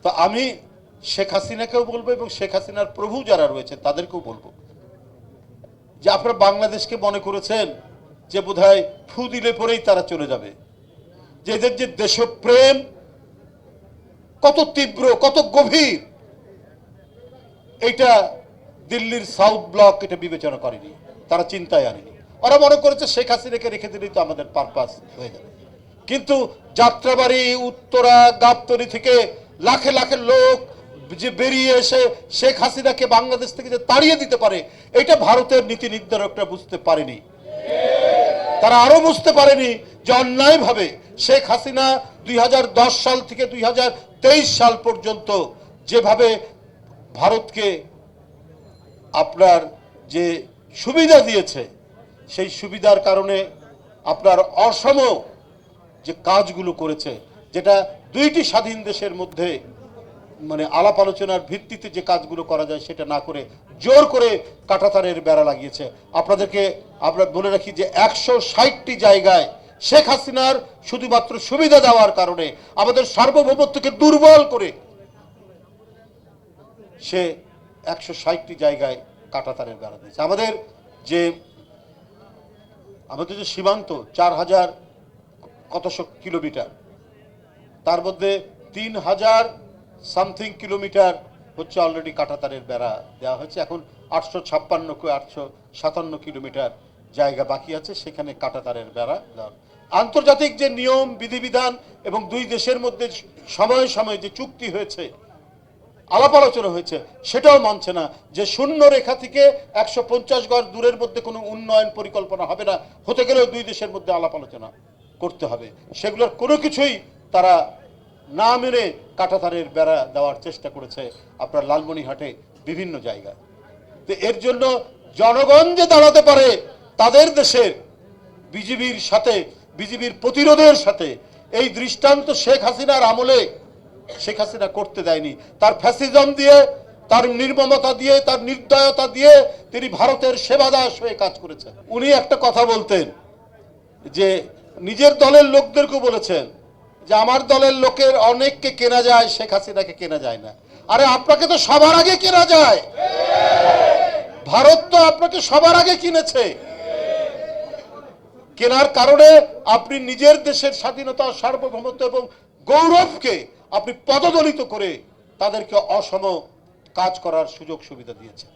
তো আমি শেখ হাসিনাকেও বলবো এবং শেখ হাসিনার প্রভু যারা রয়েছে তাদেরকেও বলবো যে আপনারা বাংলাদেশকে মনে করেছেন যে বোধহয় ফু দিলে পরেই তারা চলে যাবে, যে এদের যে দেশপ্রেম কত তীব্র কত গভীর এটা দিল্লির সাউথ ব্লক এটা বিবেচনা করেনি, তারা চিন্তায় আনেনি। ওরা মনে করেছে শেখ হাসিনাকে রেখে দিলেই তো আমাদের পারপাস হয়ে যাবে। কিন্তু যাত্রাবাড়ি, উত্তরা, গাবতলী থেকে লাখে লাখে লোক যে বেরিয়ে এসে শেখ হাসিনাকে বাংলাদেশ থেকে যে তাড়িয়ে দিতে পারে এটা ভারতের নীতি নির্ধারকরা বুঝতে পারেনি। তারা আরো বুঝতে পারেনি যে অন্যায়ভাবে শেখ হাসিনা 2010 সাল থেকে 2023 সাল পর্যন্ত যেভাবে ভারতকে আপনার যে সুবিধা দিয়েছে সেই সুবিধার কারণে আপনার অসম যে কাজগুলো করেছে, যেটা দুইটি স্বাধীন দেশের মধ্যে মানে আলাপ আলোচনার ভিত্তিতে যে কাজগুলো করা যায় সেটা না করে জোর করে কাঁটাতারের বেড়া লাগিয়েছে। আপনাদেরকে আমরা বলে রাখি যে 160টি জায়গায় শেখ হাসিনার শুধুমাত্র সুবিধা দেওয়ার কারণে আমাদের সার্বভৌমত্বকে দুর্বল করে সে 160টি জায়গায় কাঁটাতারের বেড়া দিয়েছে। আমাদের যে সীমান্ত 4000 কতশো কিলোমিটার, তার মধ্যে 3000 সামথিং কিলোমিটার হচ্ছে অলরেডি কাঁটাতারের বেড়া দেওয়া হয়েছে। এখন 856-857 কিলোমিটার জায়গা বাকি আছে, সেখানে কাঁটাতারের বেড়া দেওয়া। আন্তর্জাতিক যে নিয়ম বিধিবিধান এবং দুই দেশের মধ্যে সময়ে সময়ে যে চুক্তি হয়েছে, আলাপ আলোচনা হয়েছে, সেটাও মানছে না যে শূন্য রেখা থেকে 150 গজ দূরের মধ্যে কোনো উন্নয়ন পরিকল্পনা হবে না, হতে গেলেও দুই দেশের মধ্যে আলাপ আলোচনা করতে হবে। সেগুলোর কোনো কিছুই তারা না মেনে কাঁটাতারের বেড়া দেওয়ার চেষ্টা করেছে আপনার লালমনিরহাটে বিভিন্ন জায়গায়। তো এর জন্য জনগণ যে দাঁড়াতে পারে তাদের দেশের বিজিবির সাথে, বিজিবির প্রতিরোধের সাথে, এই দৃষ্টান্ত শেখ হাসিনার আমলে শেখ হাসিনা করতে দেয়নি। তার ফ্যাসিজম দিয়ে, তার নির্মমতা দিয়ে, তার নির্দয়তা দিয়ে তিনি ভারতের সেবাদাস হয়ে কাজ করেছেন। উনি একটা কথা বলতেন যে নিজের দলের লোকদেরকে বলেছেন যে আমার দলের লোকের অনেককে কেনা যায়, শেখ হাসিনাকে কেনা যায় না। আরে আপনাকে তো সবার আগে কেনা যায়, ভারত তো আপনাকে সবার আগে কিনেছে। কেনার কারণে আপনি নিজের দেশের স্বাধীনতা, সার্বভৌমত্ব এবং গৌরবকে আপনি পদদলিত করে তাদেরকে অসম কাজ করার সুযোগ সুবিধা দিয়েছেন।